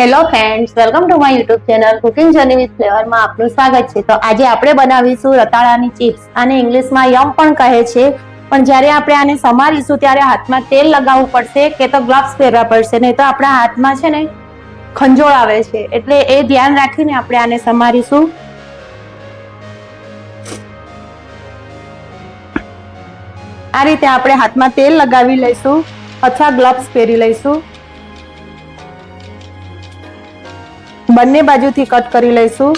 Hello friends, welcome to my YouTube channel cooking journey with ફ્લેવરમાં આપનું સ્વાગત છે। તો આજે આપણે બનાવીશું રતાળાની ચિપ્સ। આને ઇંગ્લિશમાં યમ પણ કહે છે, પણ જ્યારે આપણે આને સમારીશું ત્યારે હાથમાં તેલ લગાવવું પડશે કે તો ગ્લવ્સ પહેરવા પડશે, નહીં તો આપણા હાથમાં છે ને ખંજોળ આવે છે, એટલે એ ધ્યાન રાખીને આપણે આને સમારીશું। આ રીતે આપણે હાથમાં તેલ લગાવી લઈશું અથવા ગ્લવ્સ પહેરી લઈશું। બંને બાજુથી કટ કરી લઈશું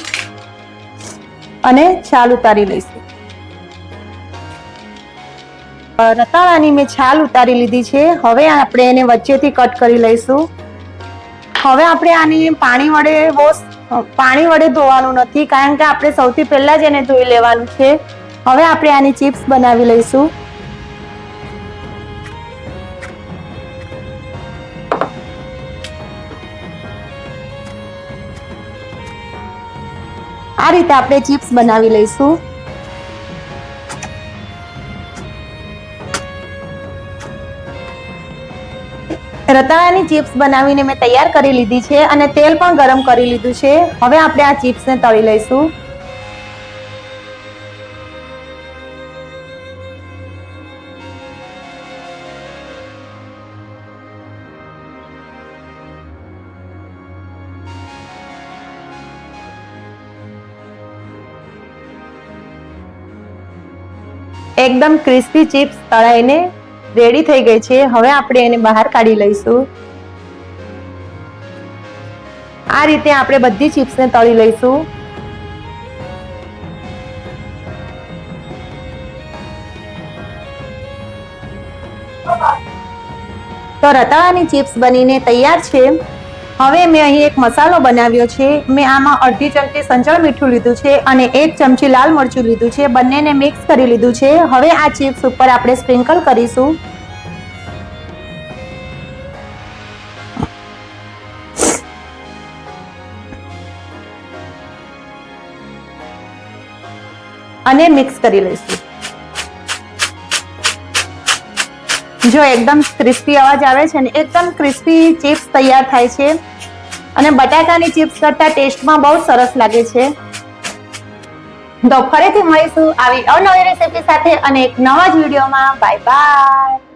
અને છાલ ઉતારી લઈશું। રતાળાની મેં છાલ ઉતારી લીધી છે। હવે આપણે એને વચ્ચેથી કટ કરી લઈશું। હવે આપણે આને પાણી વડે ધોવાનું નથી, કારણ કે આપણે સૌથી પહેલા જ એને ધોઈ લેવાનું છે। હવે આપણે આની ચિપ્સ બનાવી લઈશું। આ રીતે આપણે ચિપ્સ બનાવી લઈશું। રતાળાની ચિપ્સ બનાવીને મેં તૈયાર કરી લીધી છે અને તેલ પણ ગરમ કરી લીધું છે। હવે આપણે આ ચિપ્સને તળી લઈશું। એકદમ ક્રિસ્પી ચિપ્સ તળાઈને રેડી થઈ ગઈ છે। હવે આપણે એને બહાર કાઢી લઈશું। આ રીતે આપણે બધી ચિપ્સને તળી લઈશું। તો રતાળાની ચિપ્સ બનીને તૈયાર છે। હવે મેં અહીં એક મસાલો બનાવ્યો છે। મેં આમાં અડધી ચમચી સંચળ મીઠું લીધું છે અને 1 ચમચી લાલ મરચું લીધું છે। બંનેને મિક્સ કરી લીધું છે। હવે આ ચિપ્સ ઉપર આપણે સ્પ્રિંકલ કરીશું। અને મિક્સ કરી લઈશું। જો એકદમ ક્રિસ્પી અવાજ આવે છે ને, એકદમ ક્રિસ્પી ચિપ્સ તૈયાર થાય છે અને બટાકાની ચિપ્સ કરતા ટેસ્ટમાં બહુ સરસ લાગે છે। તો ફરીથી મળીશું આવી અવનવી રેસીપી સાથે અને એક નવા જ વિડીયોમાં। Bye bye.